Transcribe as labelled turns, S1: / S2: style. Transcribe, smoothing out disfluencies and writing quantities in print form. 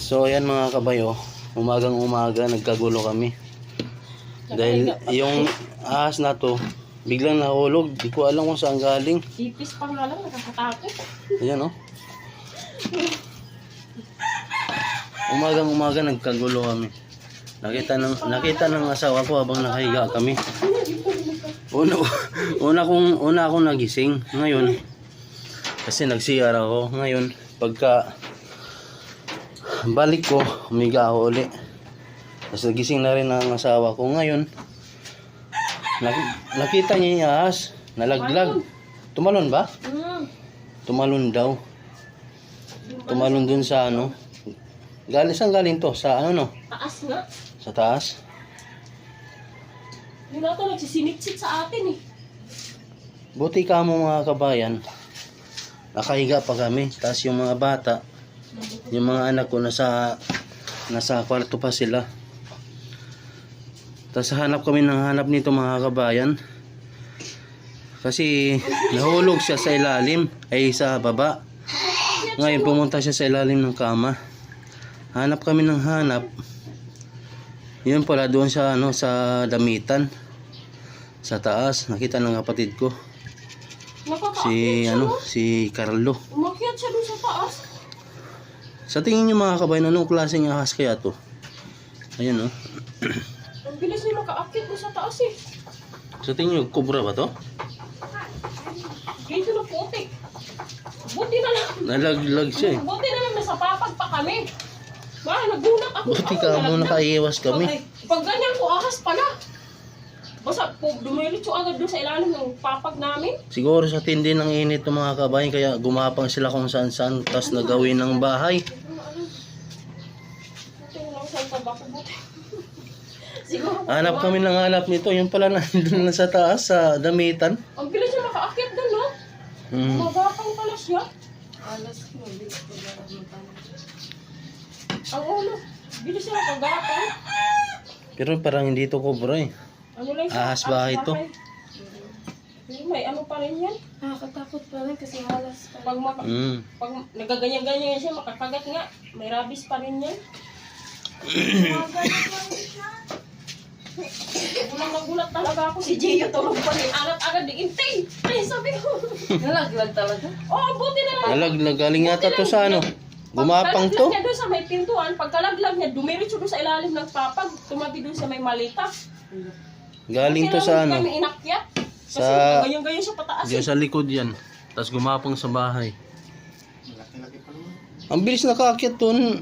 S1: So ayan mga kabayo, umagang umaga nagkagulo kami. Dahil yung ahas na to, biglang nahulog. Di ko alam kung saan galing.
S2: Ipis pang lang, nakakatakot.
S1: Ayan oh. Umagang umaga nagkagulo kami. Nakita ng asawa ko habang nakahiga kami. Una akong nagising ngayon. Kasi nag-CR ako. Ngayon, pagka balik ko, humiga ako uli. Tapos nagising na rin ang asawa ko. Ngayon, nakita niya yung ahas. Nalaglag. Tumalon ba? Tumalon daw. Tumalon dun sa ano. Saan galing to? Sa ano no?
S2: Taas nga.
S1: Sa taas?
S2: Yun ata nagsisinitsit sa atin eh.
S1: Buti ka mo mga kabayan. Nakahiga pa kami. Tapos yung mga bata, yung mga anak ko nasa kwarto pa sila. Tapos hanap kami ng hanap nito mga kabayan. Kasi nahulog siya sa ilalim, ay sa baba. Ngayon pumunta siya sa ilalim ng kama. Hanap kami ng hanap. Yun pala doon sa ano, sa damitan. Sa taas, nakita ng kapatid ko. Si Carlo.
S2: Umakyat siya doon sa taas.
S1: Sa tingin niyo mga kabayan, anong klaseng ahas kaya to? Ayun oh.
S2: Ang bilis niya makaakyat doon sa taas eh.
S1: Sa tingin niyo, kubra ba to?
S2: Ganito na putik. Buti na lang.
S1: Nalaglag siya eh.
S2: Buti na lang nasa papag pa kami. Ba, nagulat ako.
S1: Buti ka mo nakaiwas kami.
S2: Pag ganyan ko, ahas pala. Basta po, dumiritso agad doon sa ilalim ng papag namin.
S1: Siguro sa tindi ng init ng mga kabayan, kaya gumapang sila kung saan saan, tas nagawin ng bahay. Hanap kami ng hanap nito, yung pala nandun na sa taas, sa damitan.
S2: Ang bilis niya makaakyat doon, no? Magapang pala siya. Ang ulo, bilis niya makagapang.
S1: Pero parang hindi to kubra eh.
S2: Ano lang siya?
S1: Ahas bahay to.
S2: May ano pa rin yan?
S3: Nakakatakot pa rin kasi halas pa.
S2: Pag nagaganyan-ganyan siya, makakagat nga. May rabies pa rin yan. Gulat talaga ako. Si Gio tulog pa rin. Agad di intay. Ay, sabi ko.
S3: Nalaglag talaga?
S2: Oh, buti na lang.
S1: Nalaglag, galing yata to sa ano. Gumapang to.
S2: Pagkalaglag niya doon sa may pintuan, pagkalaglag niya, dumiritso doon sa ilalim ng papag, tumabi doon sa may malita.
S1: Galing to sa ano.
S2: Kami inakyat. Kasi
S1: Sa
S2: ganyan-ganyan siya pataas.
S1: diyan sa likod yan. Tapos gumapang sa bahay. Ang bilis nakaakyat to.